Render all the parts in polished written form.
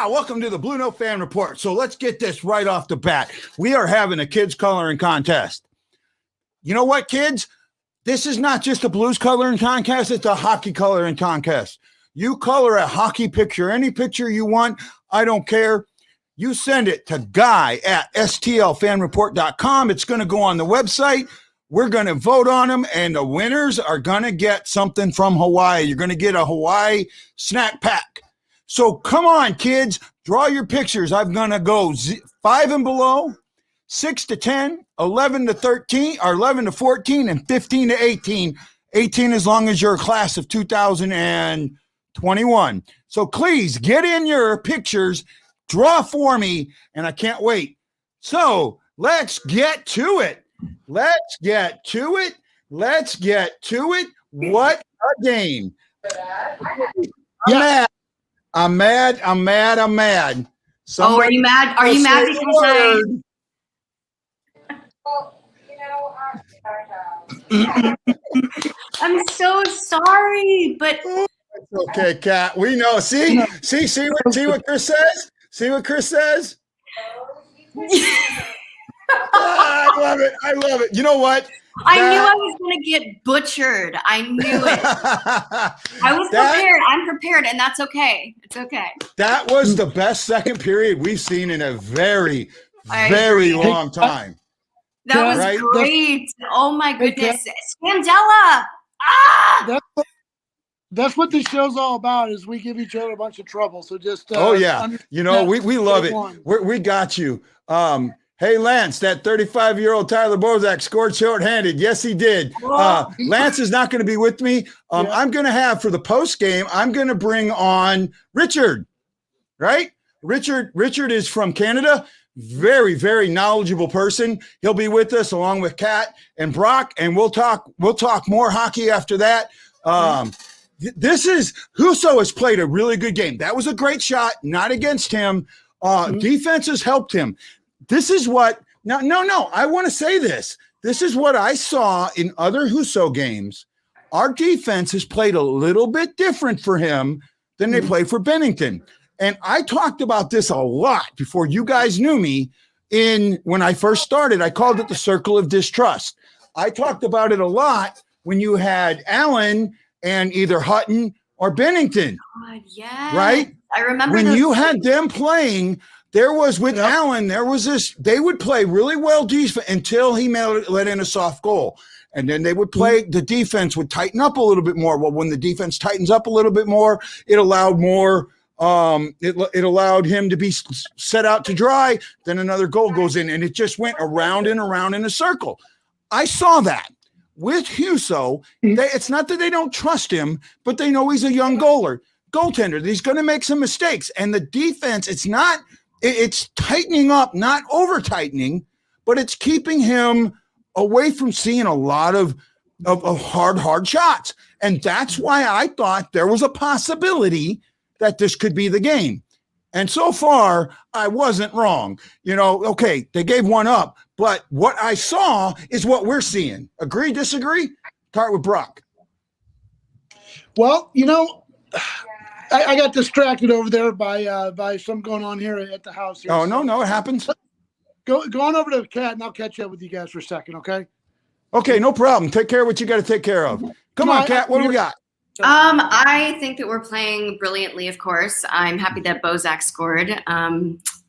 Welcome to the BlueNote Fan Report. So let's get this right off the bat. We are having a kids coloring contest. You know what, kids? This is not just a blues coloring contest. It's a hockey coloring contest. You color a hockey picture, any picture you want. I don't care. You send it to guy@stlfanreport.com. It's going to go on the website. We're going to vote on them, and the winners are going to get something from Hawaii. You're going to get a Hawaii snack pack. So come on, kids, draw your pictures. I'm going to go 5 and below, 6 to 10, 11 to 13, or 11 to 14, and 15 to 18. 18 as long as you're a class of 2021. So please get in your pictures, draw for me, and I can't wait. So let's get to it. Let's get to it. Let's get to it. What a game. I'm mad. Somebody are you mad? Are you mad because I'm so sorry, but it's okay, Kat. We know. See what Chris says? See what Chris says? I love it. You know what? I knew I was going to get butchered. I knew it. I was prepared. I'm prepared, and that's okay. It's okay. That was the best second period we've seen in a very, very long time. That was great. Oh, my goodness. Scandella. That's what this show's all about, is we give each other a bunch of trouble. So just you know, we love it. We got you. Hey, Lance, that 35-year-old Tyler Bozak scored shorthanded. Yes, he did. Lance is not going to be with me. I'm going to have, for the post game, I'm going to bring on Richard, right? Richard is from Canada. Very, very knowledgeable person. He'll be with us along with Kat and Brock, and we'll talk more hockey after that. Husso has played a really good game. That was a great shot, not against him. Defense has helped him. This is what I want to say this. This is what I saw in other Husso games. Our defense has played a little bit different for him than they play for Bennington. And I talked about this a lot before you guys knew me. When I first started, I called it the circle of distrust. I talked about it a lot when you had Allen and either Hutton or Bennington. God, yes. Right? I remember when you had them playing. There was with Allen, there was this, they would play really well defense until he let in a soft goal. And then they would play, the defense would tighten up a little bit more. Well, when the defense tightens up a little bit more, it allowed more, it allowed him to be set out to dry. Then another goal goes in, and it just went around and around in a circle. I saw that. With Husso, it's not that they don't trust him, but they know he's a young goaltender. He's going to make some mistakes. And the defense, it's tightening up, not over tightening, but it's keeping him away from seeing a lot of hard shots. And that's why I thought there was a possibility that this could be the game. And so far, I wasn't wrong. You know, okay, they gave one up, but what I saw is what we're seeing. Agree, disagree? Start with Brock. Well, I got distracted over there by something going on here at the house. Here. Oh, no, it happens. Go on over to the Cat, and I'll catch up with you guys for a second, okay? Okay, no problem. Take care of what you got to take care of. Come on, Kat, what do we got? I think that we're playing brilliantly, of course. I'm happy that Bozak scored.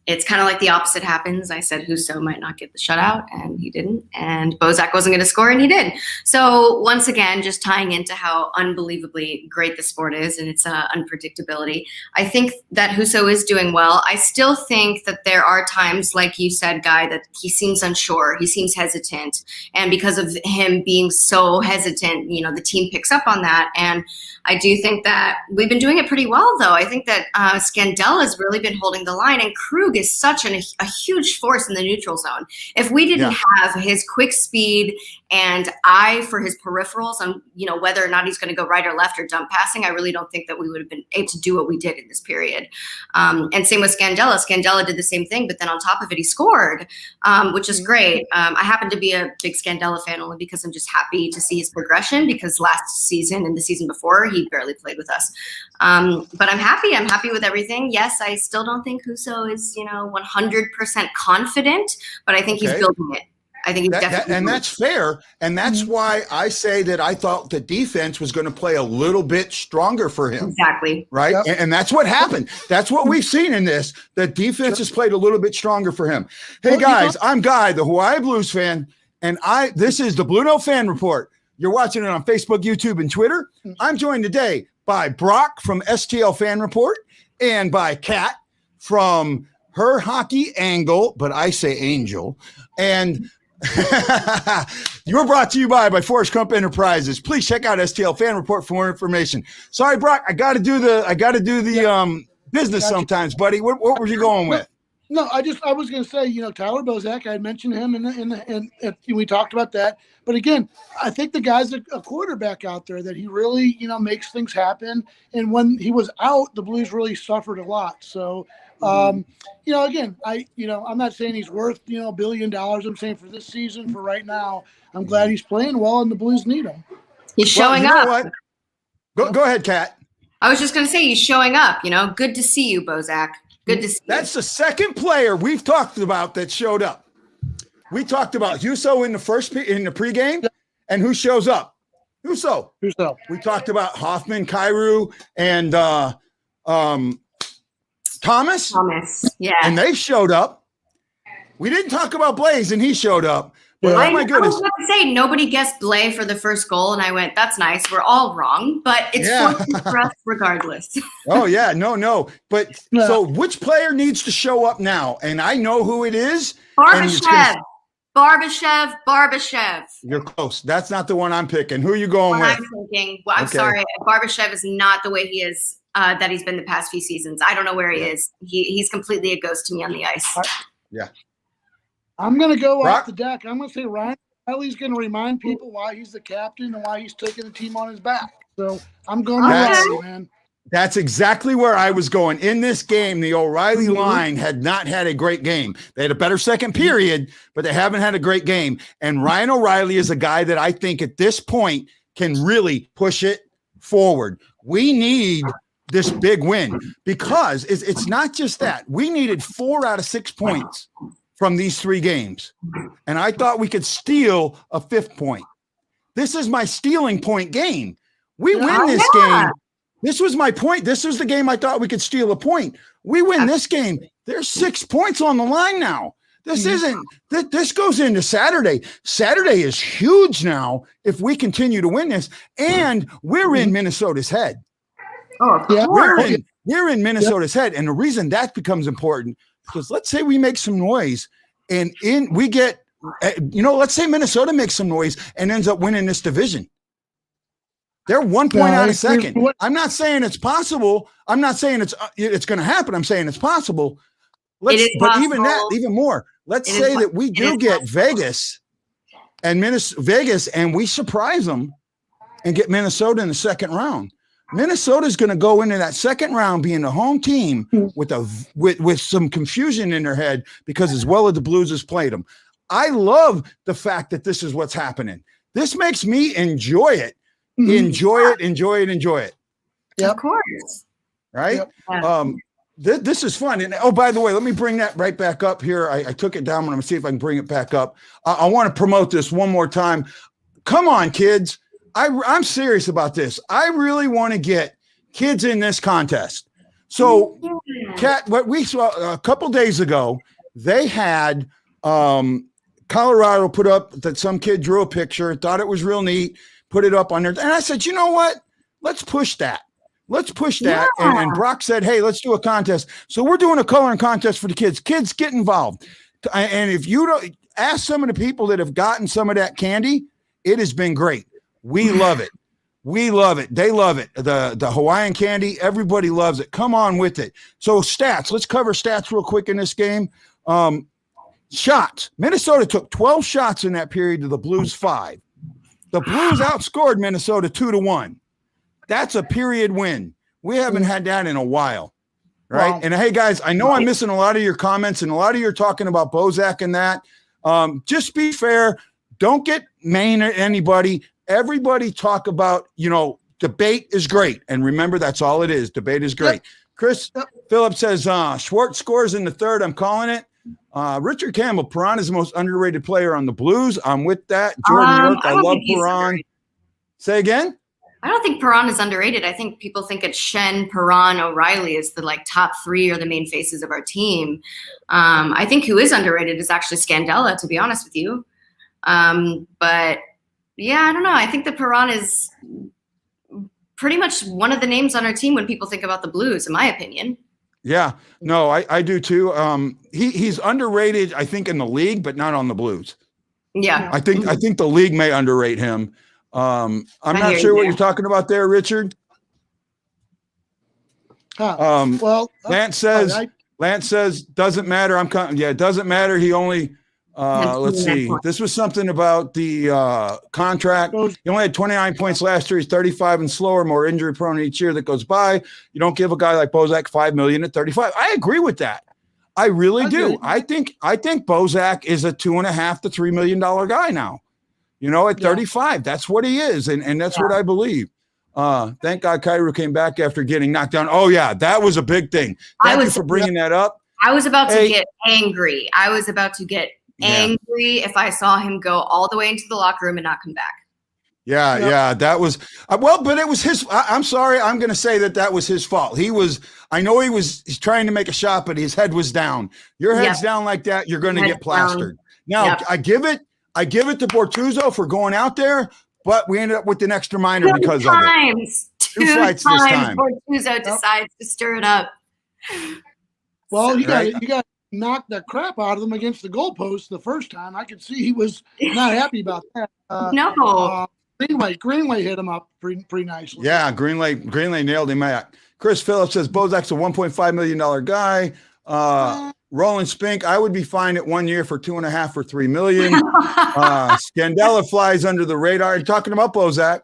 it's kind of like the opposite happens. I said Husso might not get the shutout, and he didn't. And Bozak wasn't going to score, and he did. So once again, just tying into how unbelievably great the sport is and its unpredictability, I think that Husso is doing well. I still think that there are times, like you said, Guy, that he seems unsure. He seems hesitant. And because of him being so hesitant, the team picks up on that. And I do think that we've been doing it pretty well, though. I think that Scandella has really been holding the line, and Krug is such a huge force in the neutral zone. If we didn't have his quick speed and eye for his peripherals on, whether or not he's going to go right or left or dump passing, I really don't think that we would have been able to do what we did in this period. And same with Scandella. Scandella did the same thing, but then on top of it, he scored, which is great. I happen to be a big Scandella fan only because I'm just happy to see his progression, because last season and the season before, he barely played with us. But I'm happy. I'm happy with everything. Yes, I still don't think Husso is, 100% confident, but I think he's building it. I think he's definitely and that's fair. And that's why I say that I thought the defense was going to play a little bit stronger for him. Exactly. Right. Yep. And that's what happened. That's what we've seen in this. The defense has played a little bit stronger for him. Hey, guys, I'm Guy, the Hawaii Blues fan, and this is the BlueNote Fan Report. You're watching it on Facebook, YouTube, and Twitter. I'm joined today by Brock from STL Fan Report and by Kat from Her Hockey Angle, but I say Angel. And you're brought to you by Forrest Crump Enterprises. Please check out STL Fan Report for more information. Sorry, Brock, I got to do the business sometimes, buddy. What were you going with? No, I was going to say, Tyler Bozak, I had mentioned him and we talked about that. But again, I think the guy's a quarterback out there that he really, makes things happen. And when he was out, the Blues really suffered a lot. So, again, I'm not saying he's worth, $1 billion. I'm saying for this season, for right now, I'm glad he's playing well and the Blues need him. He's showing up. Go ahead, Kat. I was just going to say he's showing up, Good to see you, Bozak. Good to see you. That's the second player we've talked about that showed up. We talked about Husso in the pregame, and who shows up? Husso. We talked about Hoffman, Kyrou, and Thomas. Yeah. And they showed up. We didn't talk about Blaze, and he showed up. But I oh my goodness. was about to say, nobody guessed Blay for the first goal, and I went, that's nice. We're all wrong, but it's for us regardless. Oh, yeah. No. But so which player needs to show up now? And I know who it is. Barbashev. You're close. That's not the one I'm picking. Who are you going with? I'm thinking, I'm sorry. Barbashev is not the way he is, that he's been the past few seasons. I don't know where he is. He's completely a ghost to me on the ice. Yeah. I'm going to go off the deck. I'm going to say Ryan Riley's going to remind people why he's the captain and why he's taking the team on his back. So I'm going to Riley, man. That's exactly where I was going. In this game, the O'Reilly line had not had a great game. They had a better second period, but they haven't had a great game. And Ryan O'Reilly is a guy that I think at this point can really push it forward. We need this big win because it's not just that. We needed 4 out of 6 points from these 3 games. And I thought we could steal a 5th point. This is my stealing point game. We win this game. This was my point. This was the game I thought we could steal a point. We win this game. There's 6 points on the line now. This goes into Saturday. Saturday is huge now if we continue to win this. And we're in Minnesota's head. Oh, yeah. We're in Minnesota's head. And the reason that becomes important, because let's say we make some noise and let's say Minnesota makes some noise and ends up winning this division. They're 1 point out of second. I'm not saying it's possible. I'm not saying it's going to happen. I'm saying it's possible. But even more. Let's say that we do get Vegas and we surprise them and get Minnesota in the second round. Minnesota's going to go into that second round being the home team with some confusion in their head because as well as the Blues has played them. I love the fact that this is what's happening. This makes me enjoy it. Enjoy it. Yep. Of course. Right? Yep. This is fun. And by the way, let me bring that right back up here. I took it down. I'm going to see if I can bring it back up. I want to promote this one more time. Come on, kids. I'm serious about this. I really want to get kids in this contest. So, Kat, what we saw a couple days ago, they had Colorado put up that some kid drew a picture, thought it was real neat, put it up on there. And I said, you know what? Let's push that. Let's push that. Yeah. And Brock said, hey, let's do a contest. So we're doing a coloring contest for the kids. Kids, get involved. And if you don't ask some of the people that have gotten some of that candy, it has been great. We love it. We love it. They love it. The Hawaiian candy, everybody loves it. Come on with it. So stats, let's cover stats real quick in this game. Shots. Minnesota took 12 shots in that period to the Blues 5. The Blues outscored Minnesota 2-1. That's a period win. We haven't had that in a while. Right. Wow. And hey, guys, I know I'm missing a lot of your comments and a lot of you are talking about Bozak and that. Just be fair. Don't get mean at anybody. Everybody talk about, debate is great. And remember, that's all it is. Debate is great. Yep. Chris Phillips says, Schwartz scores in the third. I'm calling it. Richard Campbell, Perron is the most underrated player on the Blues. I'm with that. Jordan York, I love Perron. Say again? I don't think Perron is underrated. I think people think it's Shen, Perron, O'Reilly is the top three or the main faces of our team. I think who is underrated is actually Scandella, to be honest with you. But yeah, I don't know. I think that Perron is pretty much one of the names on our team when people think about the Blues, in my opinion. Yeah, no, I do too. He's underrated, I think, in the league, but not on the Blues. Yeah, I think the league may underrate him. I'm not sure what you're talking about there, Richard. Lance says doesn't matter. It doesn't matter. He only let's see. This was something about the contract. He only had 29 points last year. He's 35 and slower, more injury prone each year that goes by. You don't give a guy like Bozak $5 million at 35. I agree with that. I really do. I think Bozak is a $2.5 to $3 million guy now. At 35, that's what he is, and that's what I believe. Thank God Kairu came back after getting knocked down. Oh yeah, that was a big thing. Thank you for bringing that up. I was about to get angry. Angry if I saw him go all the way into the locker room and not come back. Yeah, that was but it was his. I'm sorry, I'm going to say that was his fault. I know he's trying to make a shot, but his head was down. Your head's down like that, you're going to get plastered. Now I give it to Bortuzzo for going out there, but we ended up with an extra minor because of it. Two fights this time. Bortuzzo decides to stir it up. Well, you got knock the crap out of them against the goalpost the first time. I could see he was not happy about that. Greenway hit him up pretty nicely. Yeah, Greenway nailed him out. Chris Phillips says Bozak's a $1.5 million guy. Roland Spink, I would be fine at 1 year for $2.5 or $3 million. Scandella flies under the radar. You're talking about Bozak.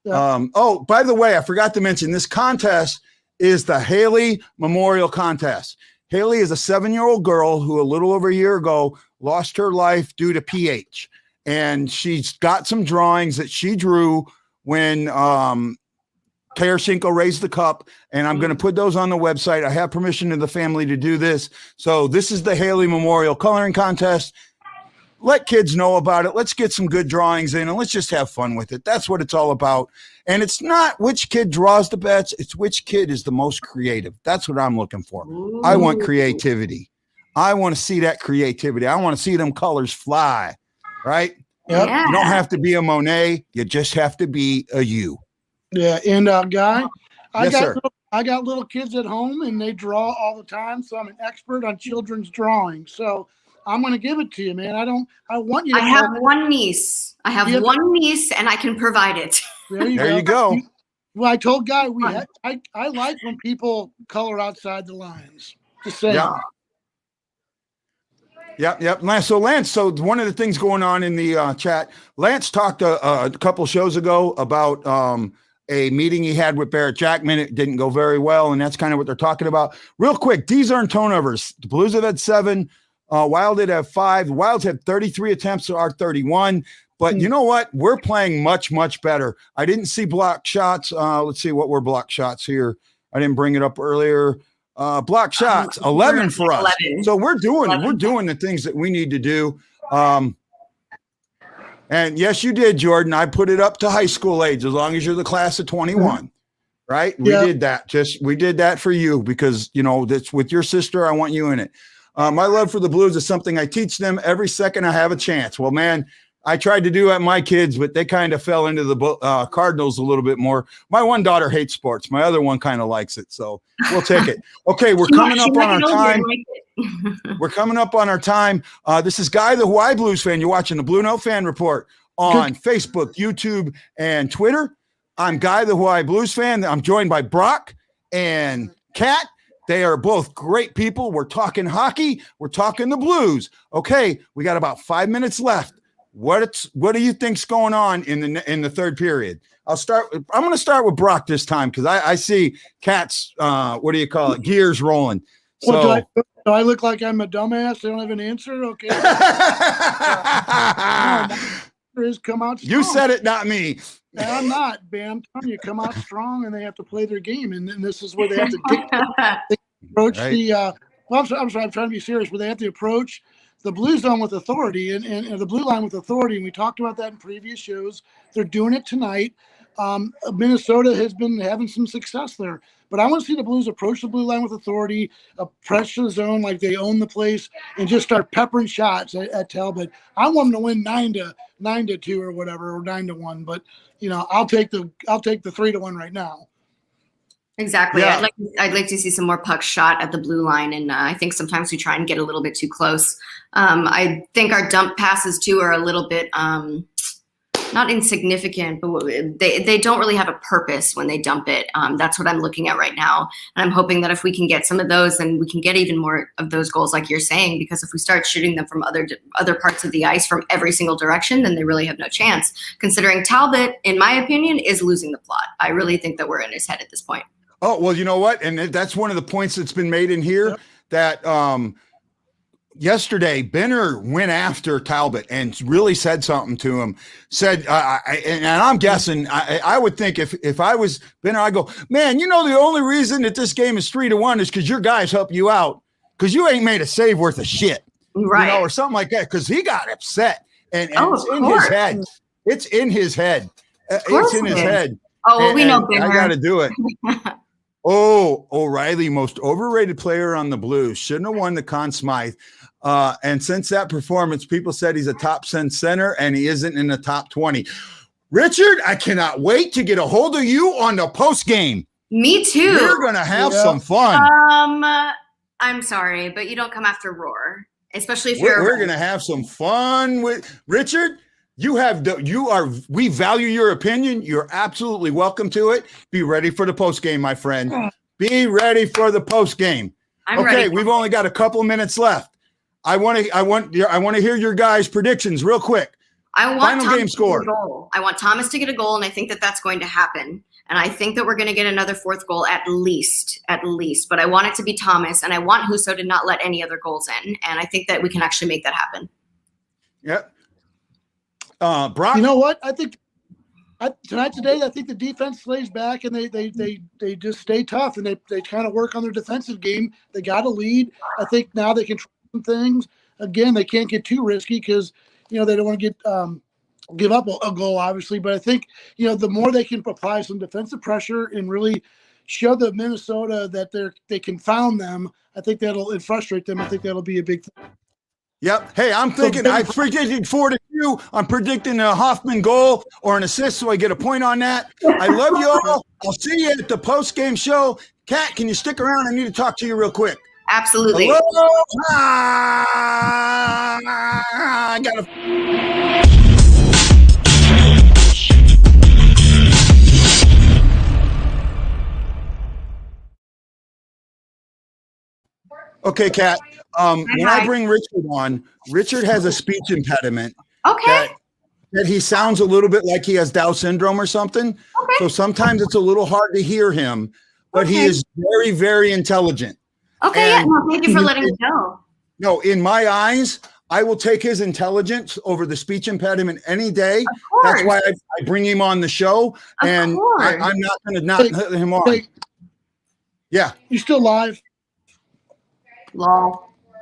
Yeah. By the way, I forgot to mention this contest is the Haley Memorial Contest. Haley is a 7-year-old girl who a little over a year ago lost her life due to pH. And she's got some drawings that she drew when Tarasenko raised the cup. And I'm going to put those on the website. I have permission of the family to do this. So this is the Haley Memorial Coloring Contest. Let kids know about it. Let's get some good drawings in and let's just have fun with it. That's what it's all about. And it's not which kid draws the best. It's which kid is the most creative. That's what I'm looking for. Ooh. I want creativity. I want to see that creativity. I want to see them colors fly, right? Yep. Yeah. You don't have to be a Monet. You just have to be a you. Yeah. And Guy, I got little kids at home and they draw all the time. So I'm an expert on children's drawing. So I'm going to give it to you, man. I want you to. I have one niece. One niece and I can provide it. There you go. Well, I told Guy I like when people color outside the lines. Just saying. Yeah. Yep. Lance, so one of the things going on in the chat, Lance talked a couple shows ago about a meeting he had with Barrett Jackman. It didn't go very well, and that's kind of what they're talking about. Real quick, these earned turnovers. The Blues have had 7. Wild did have 5. The Wilds had 33 attempts to our 31. But you know what? We're playing much, much better. I didn't see block shots. Let's see what were block shots here. I didn't bring it up earlier. Block shots, 11 for us. 11. So we're doing the things that we need to do. And yes, you did, Jordan. I put it up to high school age, as long as you're the class of 21. right? We did that. We did that for you because, that's with your sister. I want you in it. My love for the Blues is something I teach them every second I have a chance. Well, man, I tried to do at my kids, but they kind of fell into the Cardinals a little bit more. My one daughter hates sports. My other one kind of likes it. So we'll take it. Okay, we're coming up on our time. We're coming up on our time. This is Guy, the Hawaii Blues fan. You're watching the BlueNote Fan Report on Facebook, YouTube, and Twitter. I'm Guy, the Hawaii Blues fan. I'm joined by Brock and Kat. They are both great people. We're talking hockey. We're talking the Blues. Okay, we got about 5 minutes left. What do you think's going on in the third period? I'm going to start with Brock this time because I see Kat's gears rolling. So well, do I look like I'm a dumbass? I don't have an answer. Okay. Come out strong. You said it, not me. I'm not, man. I'm telling you, come out strong, and they have to play their game, and this is where they have to approach the. I'm sorry, I'm trying to be serious. Where they have to approach the blue zone with authority and the blue line with authority, and we talked about that in previous shows. They're doing it tonight. Minnesota has been having some success there, but I want to see the Blues approach the blue line with authority, pressure the zone like they own the place, and just start peppering shots at Talbot. I want them to win 9-2 or whatever, or 9-1. But I'll take the 3-1 right now. Exactly. Yeah. I'd like to see some more pucks shot at the blue line, and I think sometimes we try and get a little bit too close. I think our dump passes too are a little bit not insignificant, but they don't really have a purpose when they dump it. That's what I'm looking at right now, and I'm hoping that if we can get some of those, then we can get even more of those goals, like you're saying. Because if we start shooting them from other parts of the ice from every single direction, then they really have no chance. Considering Talbot, in my opinion, is losing the plot. I really think that we're in his head at this point. Oh, well, you know what? And that's one of the points that's been made in here that yesterday Benner went after Talbot and really said something to him. Said, and I'm guessing, I would think if I was Benner, I'd go, man, the only reason that this game is 3-1 is because your guys help you out because you ain't made a save worth of shit. Right. Or something like that, because he got upset. And it's in his head. It's in his head. It's in his head. Oh, well, we know Benner. I got to do it. Oh, O'Reilly, most overrated player on the Blues. Shouldn't have won the Conn Smythe. And since that performance, people said he's a top 10 center, and he isn't in the top 20. Richard, I cannot wait to get a hold of you on the post game. Me too. We're going to have some fun. I'm sorry, but you don't come after Roar, especially if we're going to have some fun with Richard. We value your opinion. You're absolutely welcome to it. Be ready for the post game, my friend. Be ready for the post game. Okay, we've only got a couple minutes left. I want to hear your guys' predictions real quick. Final game score. I want Thomas to get a goal, and I think that that's going to happen. And I think that we're going to get another fourth goal at least. But I want it to be Thomas, and I want Husso to not let any other goals in. And I think that we can actually make that happen. Yep. Brock? You know what? I think today, I think the defense lays back and they just stay tough and they kind of work on their defensive game. They got a lead. I think now they can try some things. Again, they can't get too risky because, they don't want to give up a goal, obviously. But I think, the more they can apply some defensive pressure and really show the Minnesota that they can found them, I think that'll frustrate them. I think that'll be a big thing. Yep. Hey, I'm thinking I predicted 4-2. I'm predicting a Hoffman goal or an assist, so I get a point on that. I love you all. I'll see you at the post-game show. Kat, can you stick around? I need to talk to you real quick. Absolutely. Hello? I got Okay, Kat. When I bring Richard on, Richard has a speech impediment. Okay. That he sounds a little bit like he has Down syndrome or something. Okay. So sometimes it's a little hard to hear him, but he is very, very intelligent. Okay, thank you for letting me know. No, in my eyes, I will take his intelligence over the speech impediment any day. Of course. That's why I bring him on the show, and I'm not going to not put him on. Yeah. You still live? Lol.